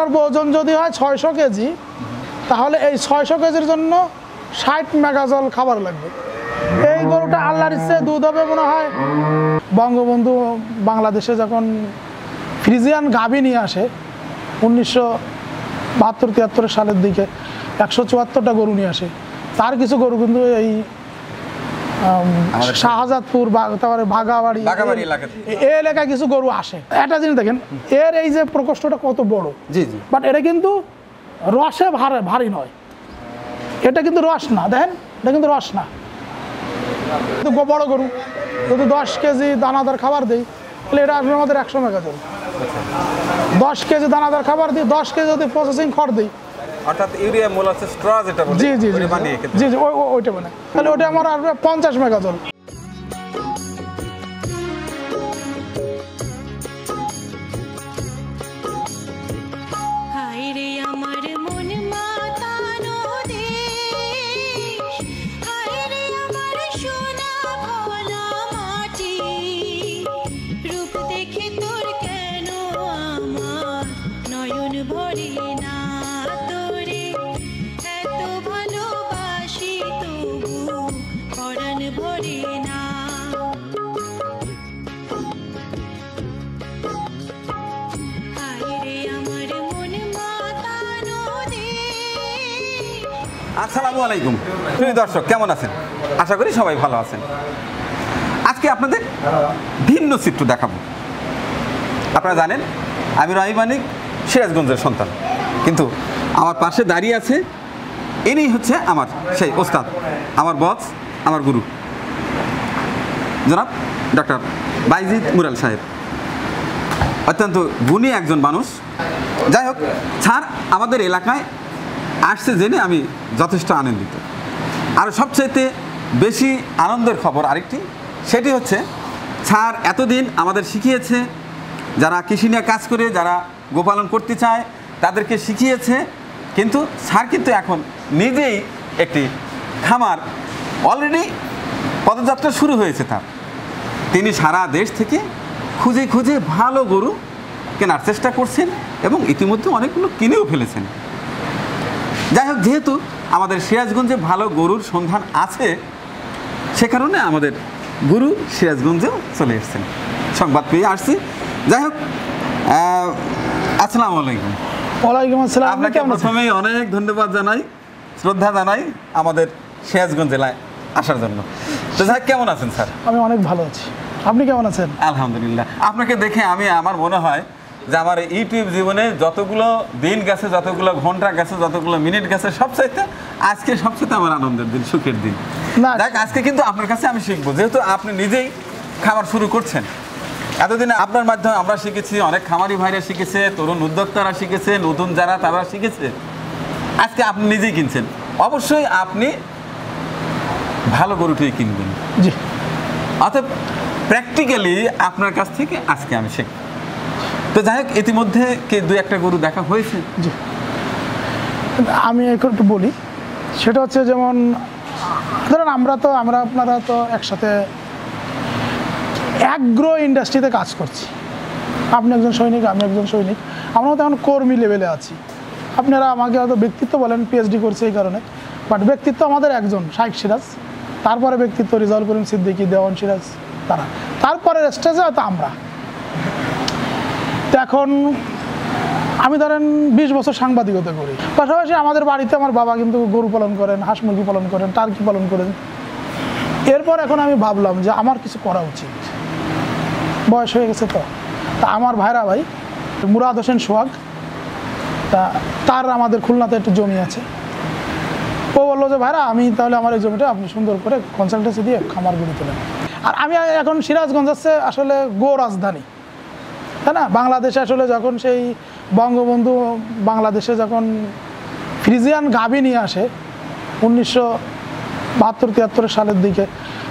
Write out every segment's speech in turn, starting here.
ওজন যদি হয় 600 কেজি, তাহলে এই 600 কেজির জন্য 60 মেগাজল খাবার লাগবে। এই গরুটা আল্লাহর ইচ্ছে দুধ হবে মনে হয়। বঙ্গবন্ধু বাংলাদেশে যখন ফ্রিজিয়ান গাভী নিয়ে আসে 1972-73 সালের দিকে 174টা গরু নিয়ে আসে। তার কিছু গরু কিন্তু এই শাহজাদপুর তারপরে ভাগাবাড়ি এই এলাকায় কিছু গরু আসে। একটা জিনিস দেখেন, এর এই যে প্রকোষ্ঠটা কত বড়, বাট এটা কিন্তু রসে ভারী নয়। এটা কিন্তু রস না, দেখেন এটা কিন্তু রস না। কিন্তু বড় গরু যদি 10 কেজি দানাদার খাবার দিই তাহলে এটা আসবে আমাদের 100 মেগাজল। 10 কেজি দানাদার খাবার দিই, 10 কেজি যদি প্রসেসিং খড় দিই, অর্থাৎ ইউরিয়া মোলাসেস স্ট্র যেটা বলি, জি জি জি জি ওইটা মানে, তাহলে ওটা আমার আসবে 50 মেগাজল। আসসালামু আলাইকুম প্রিয় দর্শক, কেমন আছেন? আশা করি সবাই ভালো আছেন। আজকে আপনাদের ভিন্ন চিত্র দেখাবো। আপনারা জানেন আমি র.ই.ম সিরাজগঞ্জের সন্তান, কিন্তু আমার পাশে দাঁড়িয়ে আছে ইনি হচ্ছে আমার সেই ওস্তাদ, আমার বস, আমার গুরু জনাব ডক্টর বাইজিদ মুরাল সাহেব। অত্যন্ত গুণী একজন মানুষ। যাই হোক, স্যার আমাদের এলাকায় আসছে জেনে আমি যথেষ্ট আনন্দিত। আর সবচাইতে বেশি আনন্দের খবর আরেকটি, সেটি হচ্ছে স্যার এতদিন আমাদের শিখিয়েছে, যারা কৃষি নিয়ে কাজ করে, যারা গোপালন করতে চায় তাদেরকে শিখিয়েছে, কিন্তু স্যার কিন্তু এখন নিজেই একটি খামার অলরেডি পদযাত্রা শুরু হয়েছে তার। তিনি সারা দেশ থেকে খুঁজে খুঁজে ভালো গরু কেনার চেষ্টা করছেন এবং ইতিমধ্যে অনেকগুলো কিনেও ফেলেছেন। যাই হোক, যেহেতু আমাদের সিরাজগঞ্জে ভালো গরুর সন্ধান আছে, সে কারণে আমাদের গুরু সিরাজগঞ্জেও চলে এসেছেন, সংবাদ পেয়ে আসছি। যাই হোক, আসসালামু আলাইকুম। ওয়ালাইকুম আসসালাম। আপনাকে প্রথমেই অনেক ধন্যবাদ জানাই, শ্রদ্ধা জানাই আমাদের সিরাজগঞ্জ জেলায় আসার জন্য। তো যাই, কেমন আছেন স্যার? আমি অনেক ভালো আছি, আপনি কেমন আছেন? আলহামদুলিল্লাহ। আপনাকে দেখে আমার মনে হয় যে আমার ইউটিউব জীবনে যতগুলো দিন গেছে, যতগুলো ঘন্টা গেছে, যতগুলো মিনিট গেছে, সবচাইতে আজকে সবচাইতে আমার আনন্দের দিন, সুখের দিন। দেখ, আজকে কিন্তু আপনার কাছে আমি শিখবো, যেহেতু আপনি নিজেই খামার শুরু করছেন। এতদিনে আপনার মাধ্যমে আমরা শিখেছি, অনেক খামারি ভাইরা শিখেছে, তরুণ উদ্যোক্তারা শিখেছে, নতুন যারা তারা শিখেছে। আজকে আপনি নিজেই কিনছেন, অবশ্যই আপনি ভালো গরুটিই কিনবেন। জি, অর্থাৎ প্র্যাকটিক্যালি আপনার কাছ থেকে আজকে আমি শিখব। তো যাই হোক, ইতিমধ্যে কি 2-1টা গরু দেখা হয়েছে? জি, আমি একটু বলি। সেটা হচ্ছে যেমন ধরেন আপনারা তো একসাথে অ্যাগ্রো ইন্ডাস্ট্রিতে কাজ করছি। আপনি একজন সৈনিক, আমি একজন সৈনিক, আমরাও তো এখন কর্মী লেভেলে আছি। আপনারা আমাকে হয়তো ব্যক্তিত্ব বলেন, পিএইচডি করছে এই কারণে, বাট ব্যক্তিত্ব আমাদের একজন, শাইখ সিরাজ। তারপরে ব্যক্তিত্ব রিজাউল করিম সিদ্দিকী, দেওয়ান সিরাজ, তারা। তারপরে স্টেজে হয়তো আমরা। তো এখন আমি ধরেন 20 বছর সাংবাদিকতা করি, পাশাপাশি আমাদের বাড়িতে আমার বাবা কিন্তু গরু পালন করেন, হাঁস মুরগি পালন করেন, টার্কি পালন করেন। এরপর এখন আমি ভাবলাম যে আমার কিছু করা উচিত, বয়স হয়ে গেছে। তো আমার ভাইরা ভাই মুরাদ হোসেন সোহাগ, তার আমাদের খুলনাতে একটু জমি আছে। ও বললো যে ভাইরা, আমি তাহলে আমার এই জমিটা আপনি সুন্দর করে কনসালটেন্সি দিয়ে খামার গড়ে তোলেন। আর আমি এখন সিরাজগঞ্জ হচ্ছে আসলে গো রাজধানী, তাই না? বাংলাদেশে আসলে যখন সেই বঙ্গবন্ধু বাংলাদেশে যখন ফ্রিজিয়ান গাভী নিয়ে আসে 1972-73 সালের দিকে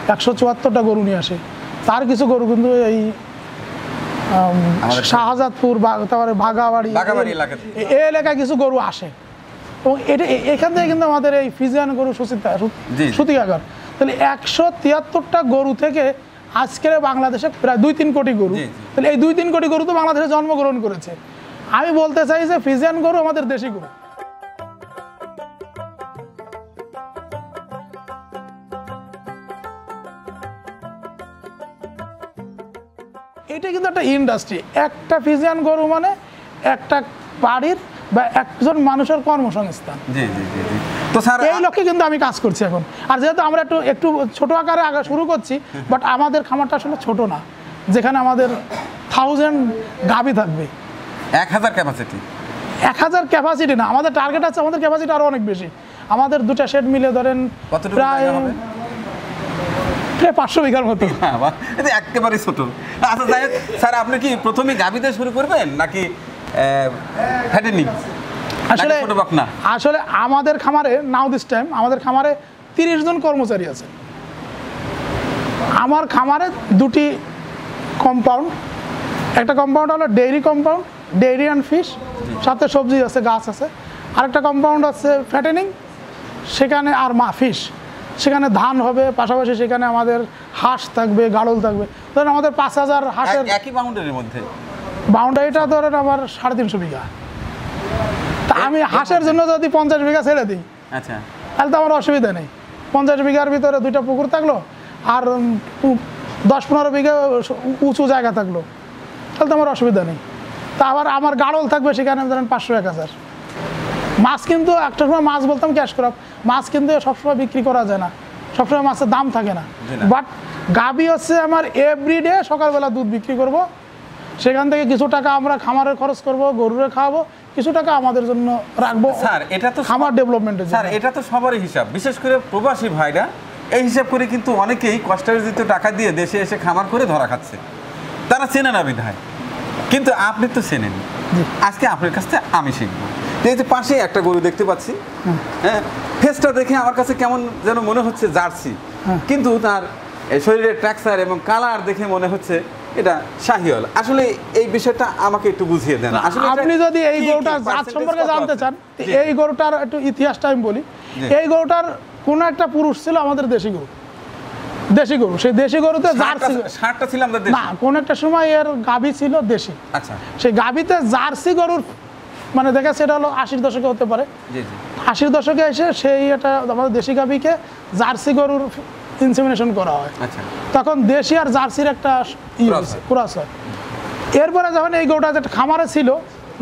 174টা গরু নিয়ে আসে। তার কিছু গরু কিন্তু এই শাহজাদপুর তারপরে ভাগাবাড়ি এই এলাকায় কিছু গরু আসে, এবং এখান থেকে কিন্তু আমাদের এই ফ্রিজিয়ান গরু সুতিকাগার। তাহলে 173টা গরু থেকে আজকের বাংলাদেশে প্রায় 2-3 কোটি গরু। তাহলে এই 2-3 কোটি গরু তো বাংলাদেশে জন্মগ্রহণ করেছে। আমি বলতে চাই যে ফ্রিজিয়ান গরু আমাদের দেশি গরু। এটা কিন্তু একটা ইন্ডাস্ট্রি। একটা ফ্রিজিয়ান গরু মানে একটা বাড়ির বা একজন মানুষের কর্মসংস্থান। জি জি জি জি। তো স্যার এই লক্ষ্যে কিন্তু আমি কাজ করছি এখন। আর যেহেতু আমরা একটু ছোট আকারে আগে শুরু করছি, বাট আমাদের খামারটা আসলে ছোট না, যেখানে আমাদের 1000 গাভী থাকবে। 1000 ক্যাপাসিটি? 1000 ক্যাপাসিটি না, আমাদের টার্গেট আছে, আমাদের ক্যাপাসিটি আরো অনেক বেশি। আমাদের দুটা শেড মিলে ধরেন প্রায় 500 বিঘার মতো। এটা একেবারে ছোট। আচ্ছা যাই হোক, স্যার আপনি কি প্রথমে গাভীতে শুরু করবেন নাকি ফ্যাটেনিং? আসলে আমাদের খামারে নাও দিস টাইম আমাদের খামারে 30 জন কর্মচারী আছে। আমার খামারে দুটি কম্পাউন্ড, একটা কম্পাউন্ড হলো dairy compound, dairy and fish, সাথে সবজি আছে, গাছ আছে। আরেকটা কম্পাউন্ড আছে ফ্যাটেনিং, সেখানে আর ফিশ, সেখানে ধান হবে, পাশাপাশি সেখানে আমাদের হাঁস থাকবে, গাড়ল থাকবে। ধরেন আমাদের 5000 হাঁসের একই বাউন্ডারির মধ্যে। বাউন্ডারিটা ধরেন আমার 350 বিঘা। তা আমি হাঁসের জন্য যদি 50 বিঘা ছেড়ে দিই, আচ্ছা, তাহলে তো আমার অসুবিধা নেই। 50 বিঘার ভিতরে 2টা পুকুর থাকলো, আর 10-15 বিঘা উঁচু জায়গা থাকলো, তাহলে তো আমার অসুবিধা নেই। তা আবার আমার গাড়ল থাকবে সেখানে ধরেন 500-1000। মাছ কিন্তু একটা সময় মাছ বলতাম ক্যাশ ক্রপ, মাছ কিন্তু সবসময় বিক্রি করা যায় না, সবসময় মাছের দাম থাকে না। বাট গাভী হচ্ছে আমার এভরিডে সকালবেলা দুধ বিক্রি করব, সেখান থেকে কিছু টাকা আমরা খামারের খরচ করব, গরুরে খাওয়াবো, কিছু টাকা আমাদের জন্য রাখবো। স্যার এটা তো খামার ডেভেলপমেন্টের জন্য। স্যার এটা তো সবারই হিসাব, বিশেষ করে প্রবাসী ভাইরা এই হিসাব করে কিন্তু অনেকেই কষ্টার্জিত টাকা দিয়ে দেশে এসে খামার করে ধরা খাচ্ছে, তারা চেনে না বিধায়। কিন্তু আপনি তো চেনেন, আজকে আপনার কাছ থেকে আমি শিখবো। এই যে পাশে একটা গরু দেখতে পাচ্ছি, হ্যাঁ, ফেসটা দেখে আমার কাছে কেমন যেন মনে হচ্ছে জার্সি, কিন্তু তার শরীরের ট্রাকচার এবং কালার দেখে মনে হচ্ছে এটা শাহিওয়াল। আসলে এই বিষয়টা আমাকে একটু বুঝিয়ে দেন। আসলে আপনি যদি এই গরুটার জাত সম্পর্কে জানতে চান, এই গরুটার একটু ইতিহাসটা আমি বলি। এই গরুটার কোন একটা পুরুষ ছিল আমাদের দেশি গরু, দেশি গরু। সেই দেশি গরুতে জার্সি ষাটটা ছিল আমাদের দেশি, না কোন একটা সময় এর গাভী ছিল দেশি। আচ্ছা, সেই গাভীতে জার্সি গরুর মানে দেখা সেটা হলো 80-র দশকে হতে পারে। 80-র দশকে এসে সেই এটা আমাদের দেশি গাভীকে জার্সি গরুর ইনসেমিনেশন করা হয়। আচ্ছা, তখন দেশি আর জার্সির একটা ক্রস হয়। এরপরে যখন এই গরুটা যেটা খামারে ছিল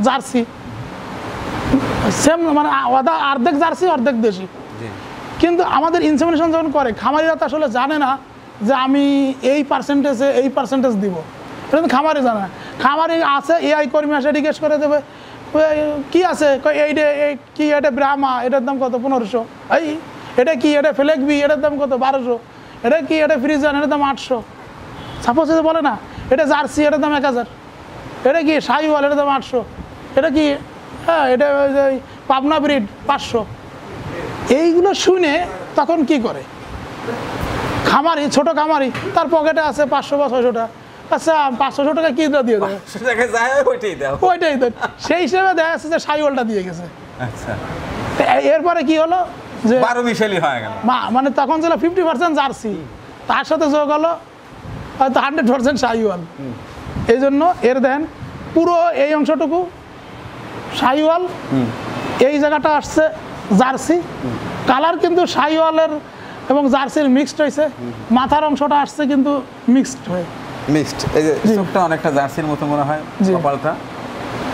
জার্সি, সেম মানে অর্ধেক জার্সি অর্ধেক দেশি। কিন্তু আমাদের ইনসেমিনেশন যখন করে, খামারিরা তো আসলে জানে না যে আমি এই পার্সেন্টেজ দিব, এটা তো খামারি জানে না। খামারি আছে, এআই কর্মী আসে জিজ্ঞেস করে দেবে কি আছে, কি এটা ব্রাহ্মা, এটার দাম কত, 1500। এই এটা কি, এটা ফ্লেগবি, এটার দাম কত, 1200। এটা কি, এটা ফ্রিজান, এটার দাম 800। সাপোজ বলে না এটা জার্সি, এটার দাম 1000। এটা কি শাহিওয়াল, এটার দাম 800। এটা কি, হ্যাঁ এটা পাবনা ব্রিড 500। এইগুলো শুনে তখন কি করে খামারি, ছোট খামারি, তার পকেটে আছে 500 বা 600 টাকা। আচ্ছা 500 টাকা কি দিয়ে দেবে, ওইটাই দেয়। সেই হিসেবে দেখা যাচ্ছে যে শাহিওয়ালটা দিয়ে গেছে। আচ্ছা, এরপরে কি হলো যে 12 মিশালি হয়ে গেল, মানে তখন ছিল 50% জার্সি, তার সাথে যোগ হলো হয়তো 100% শাহিওয়াল। এই জন্য এর দেন পুরো এই অংশটুকু শাহিওয়াল, এই জায়গাটা আসছে জার্সি। কালার কিন্তু শাহিওয়ালের এবং জার্সির মিক্সড হয়েছে। মাথার অংশটা আসছে কিন্তু মিক্সড হয়ে, মিক্সড। এই যে চোখটা অনেকটা জার্সির মতো মনে হয়, কপালটা।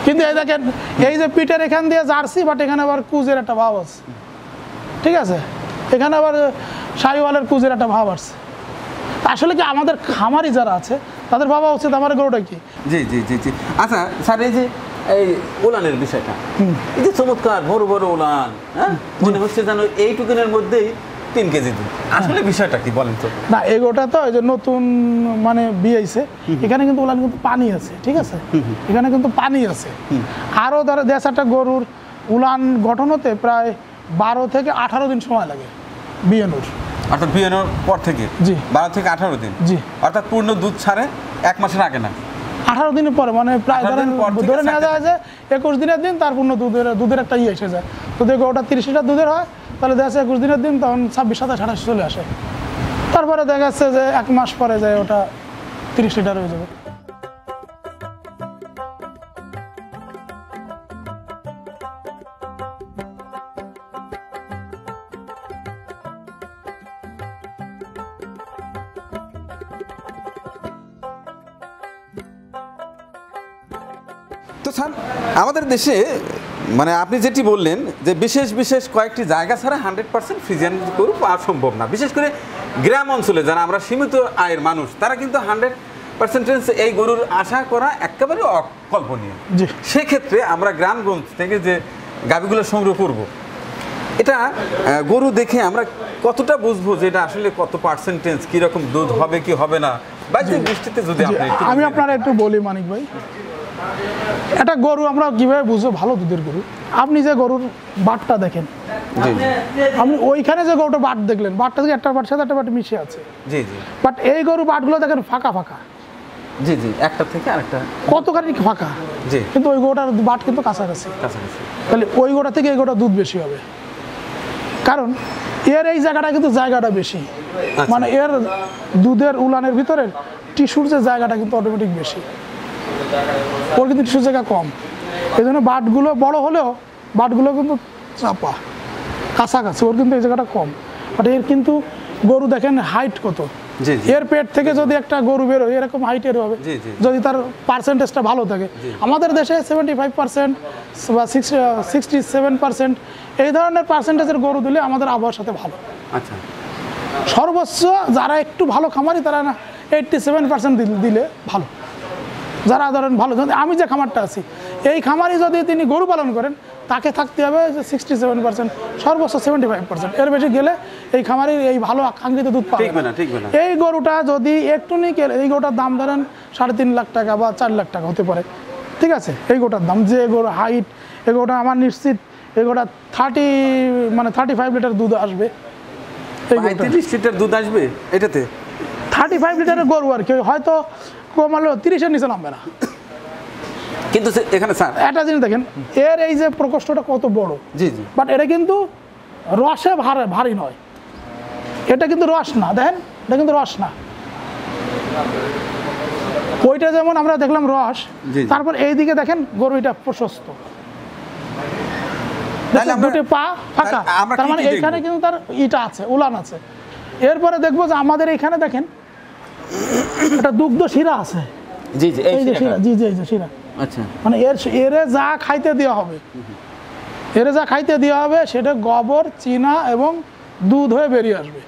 কিন্তু এই দেখেন এই যে পিঠের এখান দিয়ে জার্সি, বাট এখানে আবার কুজের একটা ভাব আছে, ঠিক আছে, এখানে আবার শাহিওয়ালের কুজের একটা ভাব আসছে। আসলে কি আমাদের খামারি যারা আছে তাদের ভাবা উচিত আমার গরুটা কি। জি জি জি জি। আচ্ছা স্যার, এই যে এই উলানের বিষয়টা, এই যে চমৎকার বড় বড় উলান, হ্যাঁ, মনে হচ্ছে যেন এইটুকুনের মধ্যেই 3 কেজি দুধ। আসলে বিষয়টা কি বলেন তো? না এই গরুটা তো এই যে নতুন মানে বিয়েছে, এখানে কিন্তু উলান কিন্তু পানি আছে, ঠিক আছে, এখানে কিন্তু পানি আছে। আরও ধরো দেশ একটা গরুর উলান গঠন হতে প্রায় 12 থেকে 18 দিন সময় লাগে বিয়ানোর। অর্থাৎ বিয়ানোর পর থেকে? জি, 12 থেকে 18 দিন। জি, অর্থাৎ পূর্ণ দুধ ছাড়ে 1 মাসের আগে না, 18 দিনের পরে, মানে প্রায় ধরে নেওয়া যায় যে 21 দিনের দিন তার পূর্ণ দুধের একটা ইয়ে এসে যায়। যদি গরুটা 30 লিটার দুধের হয় তাহলে দেখা যাচ্ছে 21 দিনের দিন তখন 26, 27, 28 চলে আসে। তারপরে দেখা যাচ্ছে যে 1 মাস পরে যায় ওটা 30 লিটার হয়ে যাবে। স্যার আমাদের দেশে মানে আপনি যেটি বললেন যে বিশেষ বিশেষ কয়েকটি জায়গা ছাড়া 100% ফ্রিজিয়ান গরু পাওয়া সম্ভব না, বিশেষ করে গ্রাম অঞ্চলে যারা আমরা সীমিত আয়ের মানুষ তারা কিন্তু 100% এই গরুর আশা করা একেবারে অকল্পনীয়। সেক্ষেত্রে আমরা গ্রামগঞ্জ থেকে যে গাভীগুলো সংগ্রহ করব, এটা গরু দেখে আমরা কতটা বুঝবো যে এটা আসলে কত পার্সেন্টেজ, কীরকম দুধ হবে কি হবে না, বাহ্যিক দৃষ্টিতে যদি আমি আপনারা একটু বলি মানিক ভাই, এটা গরু আমরা কিভাবে বুঝবো ভালো দুধের গরু? আপনি যে গরুর বাটটা দেখেন, আপনি ওইখানে যে গরুটা বাট দেখলেন, বাটটা থেকে একটা বাট সাথে একটা বাট মিশে আছে, জি জি, বাট এই গরু বাটগুলো দেখেন ফাঁকা ফাঁকা, জি জি, একটা থেকে আরেকটা কতখানি ফাঁকা, জি, কিন্তু ওই গরুটার বাট কিন্তু কাছাকাছি, তাহলে ওই গরুটা থেকে এই গরুটা দুধ বেশি হবে, কারণ এর এই জায়গাটা কিন্তু জায়গাটা বেশি, মানে এর দুধের উলানের ভিতরে টিস্যুর যে জায়গাটা কিন্তু অটোমেটিক বেশি, ওর কিন্তু টিস্যুর জায়গা কম, এই জন্য বাটগুলো বড় হলেও বাটগুলো কিন্তু চাপা কাছাকাছি, ওর কিন্তু এই জায়গাটা কম। বাট এর কিন্তু গরু দেখেন হাইট কত, এর পেট থেকে যদি একটা গরু বেরোয় এরকম হাইটের হবে, যদি তার পার্সেন্টেজটা ভালো থাকে। আমাদের দেশে 75% বা 67% এই ধরনের পার্সেন্টেজের গরু দিলে আমাদের আবহাওয়ার সাথে ভালো। আচ্ছা, সর্বোচ্চ যারা একটু ভালো খামারি তারা না 87% দিলে ভালো। যারা ধরেন ভালো, আমি যে খামারটা আছি এই খামারি যদি তিনি গরু পালন করেন তাকে থাকতে হবে যে 67%, সর্বোচ্চ 75%, এর বেশি গেলে এই খামারি এই ভালো আকাঙ্ক্ষিত দুধ পাবে না। এই গরুটা যদি একটু নিকেল, এই গরুটার দাম ধরেন 3.5 লাখ টাকা বা 4 লাখ টাকা হতে পারে, ঠিক আছে, এই গরুটার দাম, যে গরু হাইট, এই গরুটা আমার নিশ্চিত এই গরুটা 35 লিটার দুধ আসবে, 35 লিটার দুধ আসবে এটাতে, 35 লিটারের গরু আর কি, হয়তো কমালেও 30-এর নিচে নামবে না। কিন্তু এখানে স্যার একটা জিনিস দেখেন, এর এই যে প্রকোষ্ঠটা কত বড়, জি জি, বাট এটা কিন্তু রসে ভারী নয়, এটা কিন্তু রস না, দেখেন এটা কিন্তু রস না, ওইটা যেমন আমরা দেখলাম রস, তারপর এই দিকে দেখেন গরু এটা প্রশস্ত, দুটি পা ফাঁকা, তার মানে এইখানে কিন্তু তার ইটা আছে, উলান আছে। এরপরে দেখবো যে আমাদের এইখানে দেখেন একটা দুগ্ধ শিরা আছে, জি জি, এই যে শিরা, জি জি, এই যে শিরা, আচ্ছা, মানে এরে যা খাইতে দেওয়া হবে, সেটা গোবর, চিনা এবং দুধ হয়ে বেরিয়ে আসবে।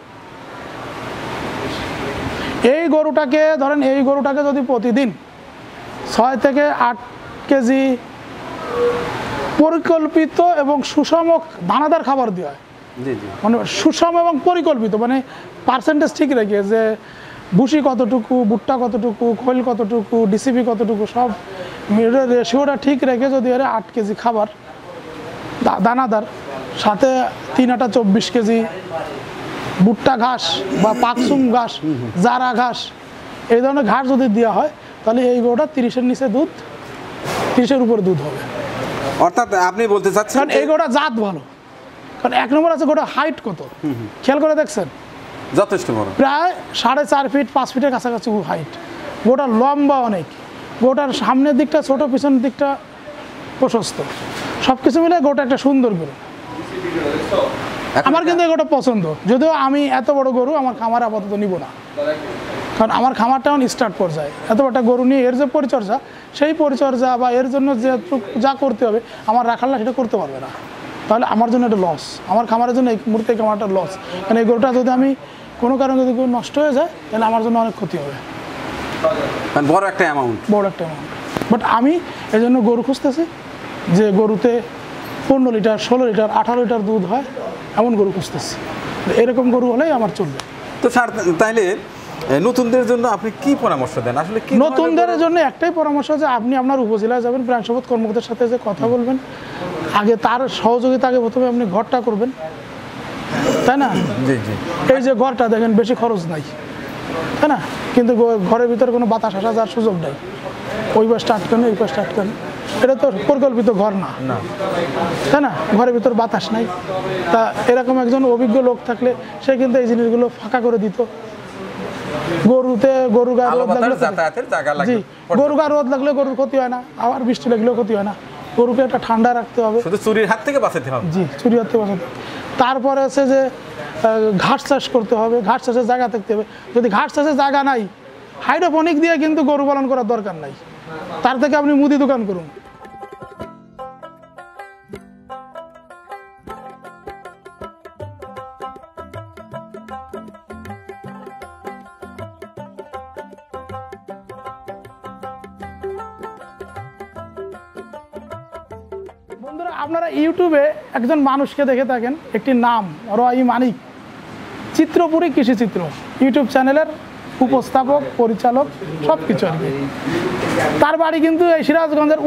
এই গরুটাকে যদি প্রতিদিন 6 থেকে 8 কেজি পরিকল্পিত এবং সুষম দানাদার খাবার দেওয়া হয়, মানে সুষম এবং পরিকল্পিত, মানে পার্সেন্টেজ ঠিক রেখে, যে ভুসি কতটুকু, ভুট্টা কতটুকু, খৈল কতটুকু, ডিসিপি কতটুকু, সব রেশিওটা ঠিক রেখে যদি এর 8 কেজি খাবার দানাদার, সাথে 3 আটা 24 কেজি ভুট্টা ঘাস বা পাকসুম ঘাস, জারা ঘাস, এই ধরনের ঘাস যদি দেওয়া হয়, তাহলে এই গরুটা 30-এর নিচে দুধ, 30-এর উপরে দুধ হবে। অর্থাৎ আপনি বলতে চাচ্ছেন এই গরুটা জাত ভালো, কারণ 1 নম্বর আছে গরুটা হাইট কত, খেয়াল করে দেখছেন, যথেষ্ট বড়, প্রায় 4.5 ফিট 5 ফিটের কাছাকাছি হাইট, গোটা লম্বা অনেক, গোটার সামনের দিকটা ছোট, পিছনের দিকটা প্রশস্ত, সব কিছু মিলে গোটা একটা সুন্দর গরু। আমার কিন্তু এই গোটা পছন্দ, যদিও আমি এত বড় গরু আমার খামার আপাতত নিব না, কারণ আমার খামারটা এখন স্টার্ট পর্যায়ে, এত বড় একটা গরু নিয়ে এর যে পরিচর্যা, সেই পরিচর্যা বা এর জন্য যে যা করতে হবে আমার রাখালরা সেটা করতে পারবে না, তাহলে আমার জন্য এটা লস, আমার খামারের জন্য এই মুহূর্তে খামারটা লস, কারণ এই গরুটা যদি আমি কোনো কারণে যদি নষ্ট হয়ে যায় তাহলে আমার জন্য অনেক ক্ষতি হবে, বড় একটা অ্যামাউন্ট। বাট আমি এই জন্য গরু খুঁজতেছি যে গরুতে 15 লিটার 16 লিটার 18 লিটার দুধ হয় এমন গরু খুঁজতেছি, এরকম গরু হলেই আমার চলবে। তো স্যার তাইলে নতুনদের জন্য আপনি কি পরামর্শ দেন? আসলে কি নতুনদের জন্য একটাই পরামর্শ, যে আপনি আপনার উপজেলায় যাবেন, প্রাণ সম্পদ কর্মকর্তার সাথে যে কথা বলবেন, আগে তার সহযোগিতা, আগে প্রথমে আপনি ঘরটা করবেন, তাই না, জি জি, এই যে ঘরটা দেখেন বেশি খরচ নাই, তাই না, কিন্তু ঘরের ভিতরে কোনো বাতাস আসা যাওয়ার সুযোগ নেই, ওই পাশটা আটকানো এই পাশটা আটকানো, এটা তো পরিকল্পিত ঘর না, তাই না, ঘরের ভিতর বাতাস নাই, তা এরকম একজন অভিজ্ঞ লোক থাকলে সে কিন্তু এই জিনিসগুলো ফাঁকা করে দিত। গরু গা রোদ লাগলে গরুর ক্ষতি হয় না, আবার বৃষ্টি লাগলেও ক্ষতি হয় না, গরুকে একটা ঠান্ডা রাখতে হবে, শুধু চুরির হাত থেকে বাঁচাতে হবে, জি, চুরির হাত থেকে বাঁচাতে। তারপরে আছে যে ঘাস চাষ করতে হবে, ঘাস চাষের জায়গা থাকতে হবে, যদি ঘাস চাষের জায়গা নাই, হাইড্রোপনিক দিয়ে কিন্তু গরু পালন করার দরকার নাই, তার থেকে আপনি মুদি দোকান করুন, আপনারা ইউটিউবে একজন মানুষকে দেখে থাকেন, একটি নাম র.ই.ম, চিত্রপুরী কৃষিচিত্র ইউটিউব চ্যানেলের উপস্থাপক, পরিচালক, সব কিছু আর কি। তার বাড়ি কিন্তু এই সিরাজগঞ্জের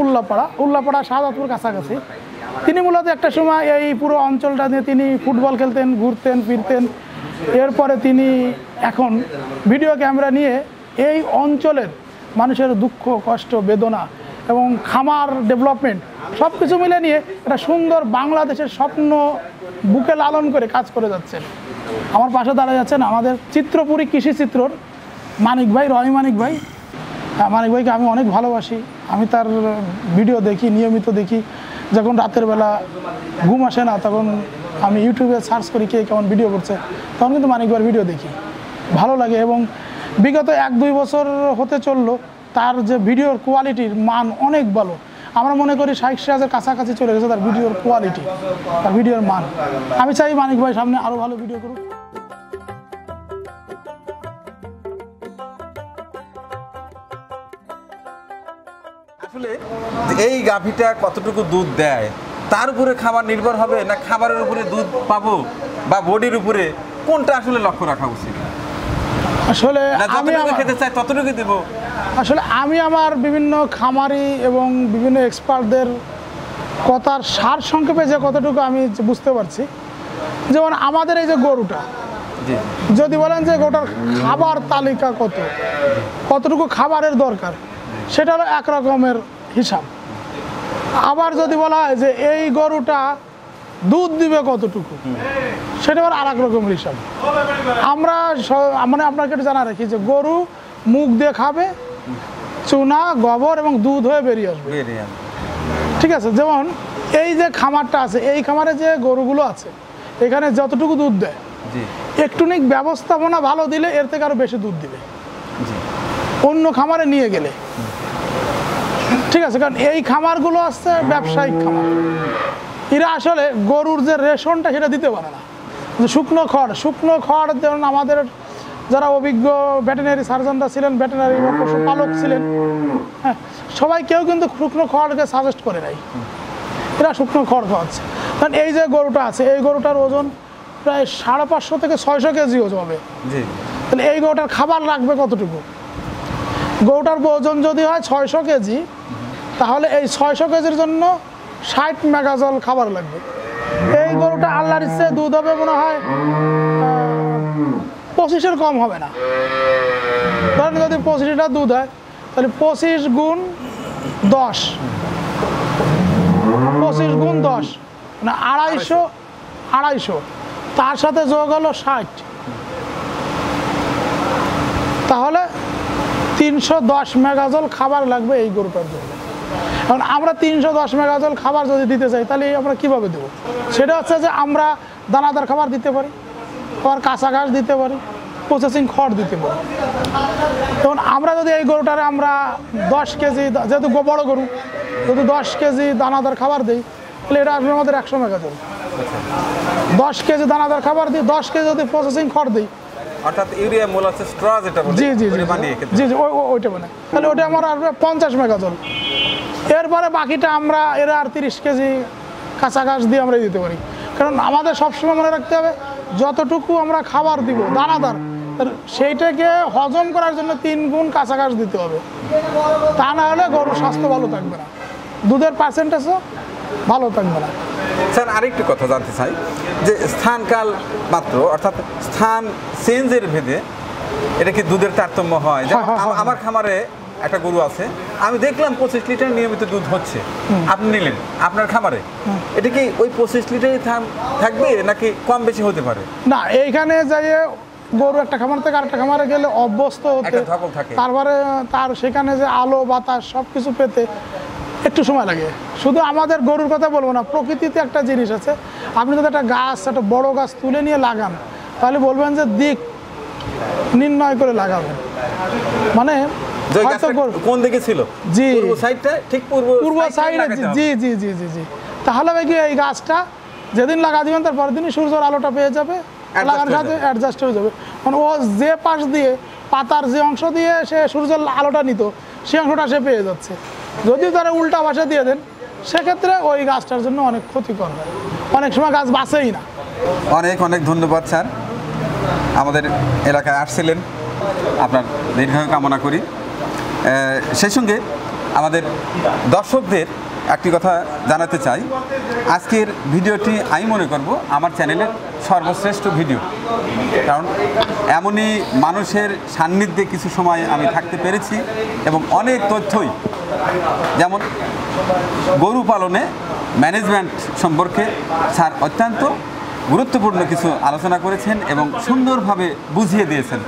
উল্লাপাড়া শাহজাদপুর কাছাকাছি। তিনি মূলত একটা সময় এই পুরো অঞ্চলটা নিয়ে তিনি ফুটবল খেলতেন, ঘুরতেন ফিরতেন। এরপরে তিনি এখন ভিডিও ক্যামেরা নিয়ে এই অঞ্চলের মানুষের দুঃখ, কষ্ট, বেদনা এবং খামার ডেভেলপমেন্ট সব কিছু মিলে নিয়ে একটা সুন্দর বাংলাদেশের স্বপ্ন বুকে লালন করে কাজ করে যাচ্ছেন। আমার পাশে দাঁড়িয়ে যাচ্ছেন আমাদের চিত্রপুরী কৃষিচিত্রর মানিক ভাই, র.ই.ম ভাই। মানিক ভাইকে আমি অনেক ভালোবাসি। আমি তার ভিডিও দেখি, নিয়মিত দেখি। যখন রাতের বেলা ঘুম আসে না, তখন আমি ইউটিউবে সার্চ করি কে কেমন ভিডিও করছে, তখন কিন্তু মানিক ভাইয়ের ভিডিও দেখি, ভালো লাগে। এবং বিগত 1-2 বছর হতে চললো তার যে ভিডিওর কোয়ালিটির মান অনেক ভালো। আমরা মনে করি 60,000 কাছাকাছি চলে গেছে তার ভিডিওর কোয়ালিটি, তার ভিডিওর মান। আমি চাই মানিক ভাই সামনে আরও ভালো ভিডিও করুক। আসলে এই গাভীটা কতটুকু দুধ দেয় তার উপরে খাবার নির্ভর হবে, না খাবারের উপরে দুধ পাবো বা বডির উপরে, কোনটা আসলে লক্ষ্য রাখা উচিত? আসলে আমি খেতে চাই ততটুকু দেব। আসলে আমি আমার বিভিন্ন খামারি এবং বিভিন্ন এক্সপার্টদের কথার সার সংক্ষেপে যে কতটুকু আমি বুঝতে পারছি, যেমন আমাদের এই যে গরুটা, যদি বলেন যে গরুটার খাবার তালিকা কতটুকু খাবারের দরকার, সেটা হলো এক রকমের হিসাব। আবার যদি বলা হয় যে এই গরুটা দুধ দিবে কতটুকু, সেটা আবার আর এক রকমের হিসাব। আমরা মানে আপনাকে একটু জানা রাখি যে গরু মুখ দিয়ে খাবে, চুনা, গোবর এবং দুধ হয়ে বেরিয়ে আসবে, ঠিক আছে। যেমন এই যে খামারটা আছে, এই খামারে যে গরুগুলো আছে, এখানে যতটুকু দুধ দেয়, একটুনিক ব্যবস্থাপনা ভালো দিলে এর থেকে আরো বেশি দুধ দিবে অন্য খামারে নিয়ে গেলে, ঠিক আছে। কারণ এই খামারগুলো আছে ব্যবসায়িক খামার, এরা আসলে গরুর যে রেশনটা সেটা দিতে পারে না। শুকনো খড় যেমন আমাদের যারা অভিজ্ঞ ভেটেরিনারি সার্জনরা ছিলেন, ভেটেরিনারি বা পশুপালক ছিলেন, হ্যাঁ, সবাই কেউ কিন্তু শুকনো খড়কে সাজেস্ট করে নাই, এরা শুকনো খড় খাওয়াচ্ছে। কারণ এই যে গরুটা আছে, এই গরুটার ওজন প্রায় 550 থেকে 600 কেজি ওজন হবে। তাহলে এই গরুটার খাবার লাগবে কতটুকু? গরুটার ওজন যদি হয় 600 কেজি, তাহলে এই 600 কেজির জন্য 60 মেগাজল খাবার লাগবে। এই গরুটা আল্লাহর ইচ্ছে দুধ হবে মনে হয় 25-এর কম হবে না। ধরেন যদি 25 লিটার দুধ হয়, তাহলে 25 গুণ 10, 25 গুণ 10 মানে 250, তার সাথে যোগ হলো 60, তাহলে 310 মেগাজল খাবার লাগবে এই গরুটার জন্য। কারণ আমরা 310 মেগাজল খাবার যদি দিতে চাই, তাহলে আমরা কিভাবে দেবো? সেটা হচ্ছে যে আমরা দানাদার খাবার দিতে পারি, আবার কাঁচা ঘাস দিতে পারি, প্রসেসিং খড় দিতে পারি। তখন আমরা যদি এই গরুটারে আমরা 10 কেজি, যেহেতু বড় গরু, যদি 10 কেজি দানাদার খাবার দিই, তাহলে এটা আসবে আমাদের 100 মেগাজল। 10 কেজি দানাদার খাবার দিই, 10 কেজি যদি প্রসেসিং খড় দিই, অর্থাৎ ইউরিয়া মোলাসেস স্ট্র যেটা বলে, জি ওইটা মানে, তাহলে ওটা আমার আসবে 50 মেগাজল। এরপরে বাকিটা আমরা এরা আর 30 কেজি কাঁচা ঘাস দিয়ে আমরা দিতে পারি। কারণ আমাদের সবসময় মনে রাখতে হবে, যতটুকু আমরা খাবার দিব দানাদার, সেইটাকে হজম করার জন্য 3 গুণ কাঁচা ঘাস দিতে হবে। তা না হলে গরুর স্বাস্থ্য ভালো থাকবে না, দুধের পার্সেন্টেজও ভালো থাকবে না। স্যার, আরেকটি কথা জানতে চাই যে স্থানকাল মাত্র, অর্থাৎ স্থান চেঞ্জের ভেদে এটা কি দুধের তারতম্য হয়? আমার খামারে একটা গরু আছে, আমি দেখলাম 25 লিটার নিয়মিত দুধ হচ্ছে, আপনি নিলেন আপনার খামারে, এটা কি ওই 25 লিটারই থাকবে নাকি কম বেশি হতে পারে? না, এইখানে যাই গরু একটা খামার থেকে আরেকটা খামারে গেলে অভ্যস্ত হতে, তারপরে তার সেখানে যে আলো বাতাস সব কিছু পেতে একটু সময় লাগে। শুধু আমাদের গরুর কথা বলবো না, প্রকৃতিতে একটা জিনিস আছে, আপনি যদি একটা গাছ, একটা বড় গাছ তুলে নিয়ে লাগান, তাহলে বলবেন যে দিক নির্ণয় করে লাগাবেন। মানে কোন দিকে ছিল? জি, পূর্ব সাইডটা, ঠিক পূর্ব সাইডে। জি। তাহলে কি এই গাছটা যেদিন লাগা দিবেন তার পরের দিনই সূর্যের আলোটা পেয়ে যাবে, লাগানোর সাথে অ্যাডজাস্ট হয়ে যাবে। মানে ও যে পাশ দিয়ে, পাতার যে অংশ দিয়ে সে সূর্যের আলোটা নিত, সেই অংশটা সে পেয়ে যাচ্ছে। যদি তারা উল্টা ভাষা দিয়ে দেন, সেক্ষেত্রে ওই গাছটার জন্য অনেক ক্ষতিকর হয়, অনেক সময় গাছ বাঁচেই না। অনেক অনেক ধন্যবাদ স্যার, আমাদের এলাকায় আসছিলেন, আপনার দীর্ঘায়ু কামনা করি। সেই সঙ্গে আমাদের দর্শকদের একটি কথা জানাতে চাই, আজকের ভিডিওটি আমি মনে করব আমার চ্যানেলের সর্বশ্রেষ্ঠ ভিডিও, কারণ এমনই মানুষের সান্নিধ্যে কিছু সময় আমি থাকতে পেরেছি এবং অনেক তথ্যই, যেমন গরু পালনে ম্যানেজমেন্ট সম্পর্কে স্যার অত্যন্ত গুরুত্বপূর্ণ কিছু আলোচনা করেছেন এবং সুন্দরভাবে বুঝিয়ে দিয়েছেন।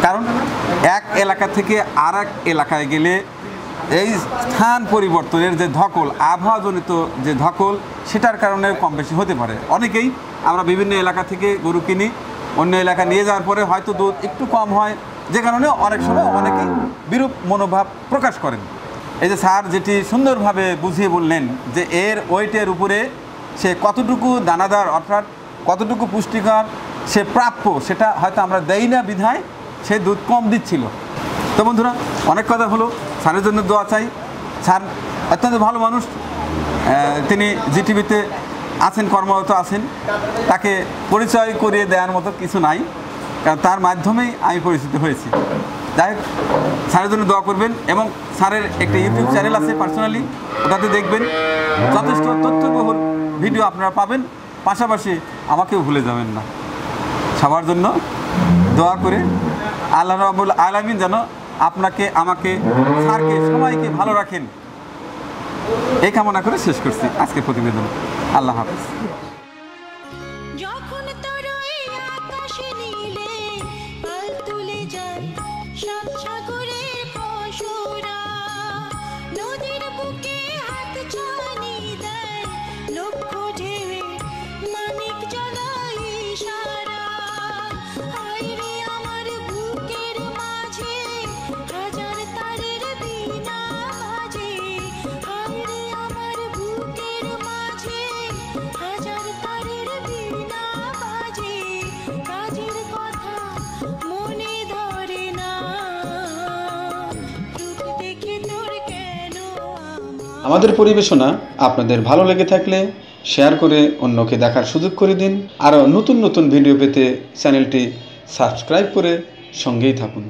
কারণ এক এলাকা থেকে আর এক এলাকায় গেলে এই স্থান পরিবর্তনের যে ধকল, আবহাওয়াজনিত যে ধকল, সেটার কারণে কম বেশি হতে পারে। অনেকেই আমরা বিভিন্ন এলাকা থেকে গরু কিনি, অন্য এলাকা নিয়ে যাওয়ার পরে হয়তো দুধ একটু কম হয়, যে কারণে অনেক সময় অনেকেই বিরূপ মনোভাব প্রকাশ করেন। এই যে স্যার যেটি সুন্দরভাবে বুঝিয়ে বললেন যে এর ওয়েটের উপরে সে কতটুকু দানাদার অর্থাৎ কতটুকু পুষ্টিকর সে প্রাপ্য, সেটা হয়তো আমরা দেই না বিধায় সে দুধ কম দিচ্ছিল। তো বন্ধুরা, অনেক কথা হলো, স্যারের জন্য দোয়া চাই। স্যার অত্যন্ত ভালো মানুষ, তিনি জিটিভিতে আছেন, কর্মরত আছেন, তাকে পরিচয় করিয়ে দেওয়ার মতো কিছু নাই, কারণ তার মাধ্যমেই আমি পরিচিত হয়েছি। যাই হোক, স্যারের জন্য দোয়া করবেন এবং স্যারের একটা ইউটিউব চ্যানেল আছে পার্সোনালি, ওটাতে দেখবেন যথেষ্ট তথ্যবহুল ভিডিও আপনারা পাবেন। পাশাপাশি আমাকেও ভুলে যাবেন না। সবার জন্য দোয়া করে আল্লাহ রাব্বুল আলামিন যেন আপনাকে, আমাকে, স্যারকে, সবাইকে ভালো রাখেন, এই কামনা করে শেষ করছি আজকের প্রতিবেদন। আল্লাহ হাফেজ। যখন তোর ওই আকাশে নীলে আল তুলে যায় সাত সাগরের পশুরা, নদীর বুকে হাত ছানি দেয় লক্ষ ঢেউয়ে মানিক জ্বালায় ইশারা। হায়রে আমার বুকের মাঝে হাজার তারের বীণা বাজে, হায়রে আমার বুকের মাঝে হাজার তারের বীণা বাজে, কাজের কথা মনে ধরে না, রূপ দেখে তোর কেন আমাদের পরিবেশনা আপনাদের ভালো লেগে থাকলে শেয়ার করে অন্যকে দেখার সুযোগ করে দিন। আরও নতুন নতুন ভিডিও পেতে চ্যানেলটি সাবস্ক্রাইব করে সঙ্গেই থাকুন।